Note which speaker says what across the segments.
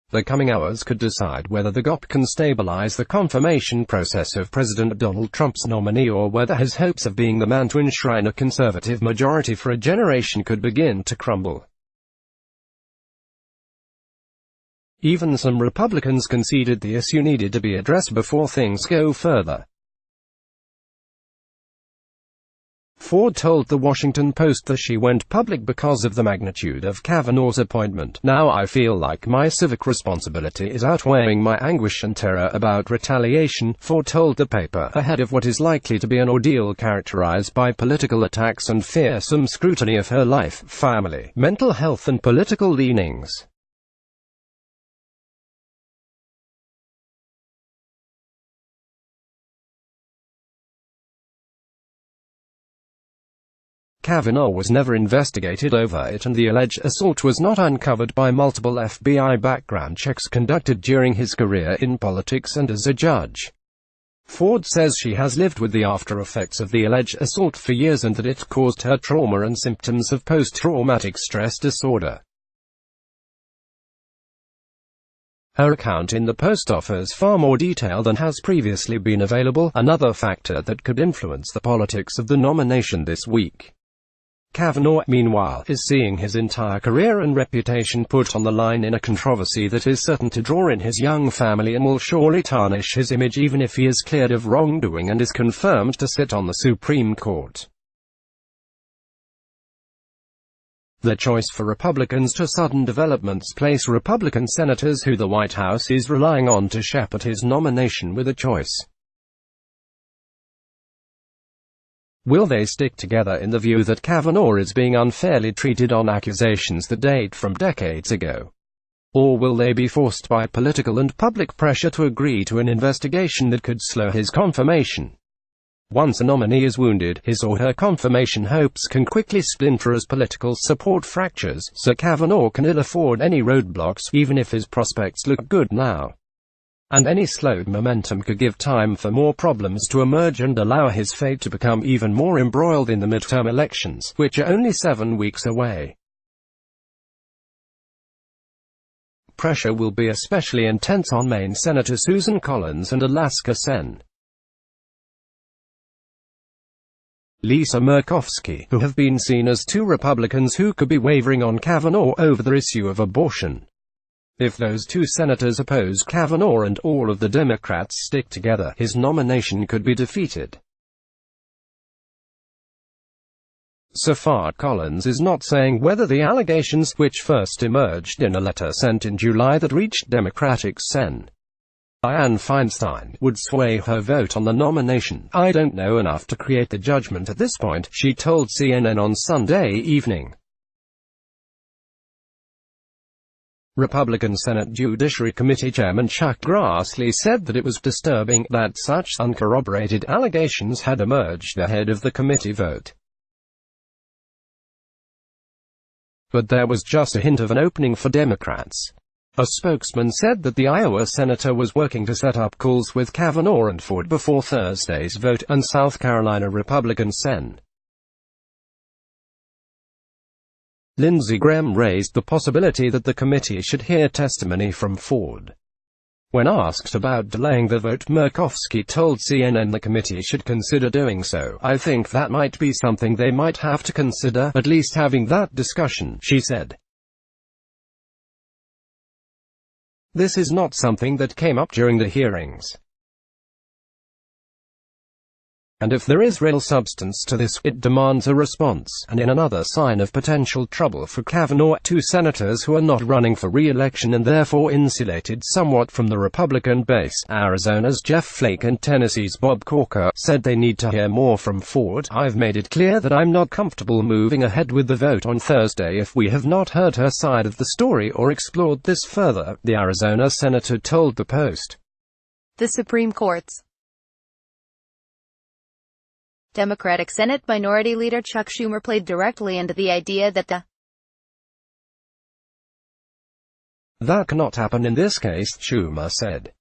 Speaker 1: The coming hours could decide whether the GOP can stabilize the confirmation process of President Donald Trump's nominee, or whether his hopes of being the man to enshrine a conservative majority for a generation could begin to crumble. Even some Republicans conceded the issue needed to be addressed before things go further. Ford told The Washington Post that she went public because of the magnitude of Kavanaugh's appointment. "Now I feel like my civic responsibility is outweighing my anguish and terror about retaliation," Ford told the paper, ahead of what is likely to be an ordeal characterized by political attacks and fearsome scrutiny of her life, family, mental health and political leanings. Kavanaugh was never investigated over it, and the alleged assault was not uncovered by multiple FBI background checks conducted during his career in politics and as a judge. Ford says she has lived with the after-effects of the alleged assault for years and that it caused her trauma and symptoms of post-traumatic stress disorder. Her account in the Post offers far more detail than has previously been available, another factor that could influence the politics of the nomination this week. Kavanaugh, meanwhile, is seeing his entire career and reputation put on the line in a controversy that is certain to draw in his young family and will surely tarnish his image even if he is cleared of wrongdoing and is confirmed to sit on the Supreme Court. The choice for Republicans to sudden developments place Republican senators who the White House is relying on to shepherd his nomination with a choice. Will they stick together in the view that Kavanaugh is being unfairly treated on accusations that date from decades ago? Or will they be forced by political and public pressure to agree to an investigation that could slow his confirmation? Once a nominee is wounded, his or her confirmation hopes can quickly splinter as political support fractures, so Kavanaugh can ill afford any roadblocks, even if his prospects look good now. And any slowed momentum could give time for more problems to emerge and allow his fate to become even more embroiled in the midterm elections, which are only 7 weeks away. Pressure will be especially intense on Maine Senator Susan Collins and Alaska Sen. Lisa Murkowski, who have been seen as two Republicans who could be wavering on Kavanaugh over the issue of abortion. If those two senators oppose Kavanaugh and all of the Democrats stick together, his nomination could be defeated. So far, Collins is not saying whether the allegations, which first emerged in a letter sent in July that reached Democratic Sen. Dianne Feinstein, would sway her vote on the nomination. "I don't know enough to create the judgment at this point," she told CNN on Sunday evening. Republican Senate Judiciary Committee Chairman Chuck Grassley said that it was disturbing that such uncorroborated allegations had emerged ahead of the committee vote. But there was just a hint of an opening for Democrats. A spokesman said that the Iowa senator was working to set up calls with Kavanaugh and Ford before Thursday's vote, and South Carolina Republican Sen. Lindsey Graham raised the possibility that the committee should hear testimony from Ford. When asked about delaying the vote, Murkowski told CNN the committee should consider doing so. "I think that might be something they might have to consider, at least having that discussion," she said. "This is not something that came up during the hearings. And if there is real substance to this, it demands a response." And in another sign of potential trouble for Kavanaugh, two senators who are not running for re-election and therefore insulated somewhat from the Republican base, Arizona's Jeff Flake and Tennessee's Bob Corker, said they need to hear more from Ford. "I've made it clear that I'm not comfortable moving ahead with the vote on Thursday if we have not heard her side of the story or explored this further," the Arizona senator told the Post.
Speaker 2: The Supreme Court's Democratic Senate Minority Leader Chuck Schumer played directly into the idea that
Speaker 1: "That cannot happen in this case," Schumer said.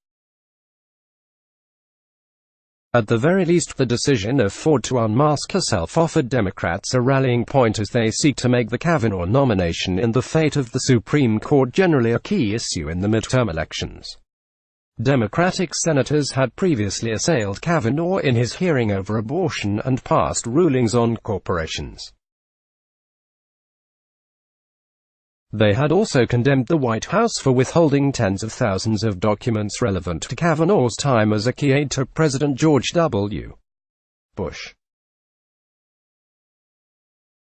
Speaker 1: At the very least, the decision of Ford to unmask herself offered Democrats a rallying point as they seek to make the Kavanaugh nomination and the fate of the Supreme Court generally a key issue in the midterm elections. Democratic senators had previously assailed Kavanaugh in his hearing over abortion and past rulings on corporations. They had also condemned the White House for withholding tens of thousands of documents relevant to Kavanaugh's time as a key aide to President George W. Bush.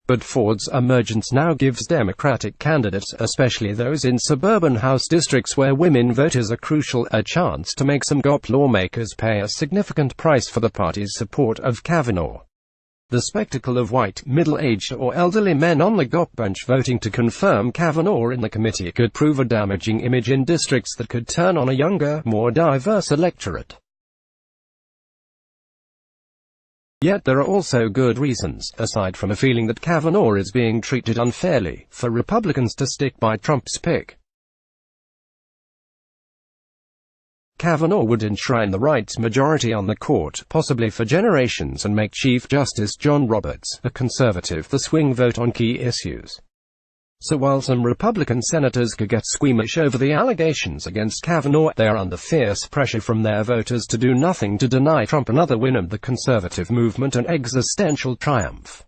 Speaker 1: But Ford's emergence now gives Democratic candidates, especially those in suburban House districts where women voters are crucial, a chance to make some GOP lawmakers pay a significant price for the party's support of Kavanaugh. The spectacle of white, middle-aged or elderly men on the GOP bench voting to confirm Kavanaugh in the committee could prove a damaging image in districts that could turn on a younger, more diverse electorate. Yet there are also good reasons, aside from a feeling that Kavanaugh is being treated unfairly, for Republicans to stick by Trump's pick. Kavanaugh would enshrine the right's majority on the court, possibly for generations, and make Chief Justice John Roberts, a conservative, the swing vote on key issues. So while some Republican senators could get squeamish over the allegations against Kavanaugh, they are under fierce pressure from their voters to do nothing to deny Trump another win and the conservative movement an existential triumph.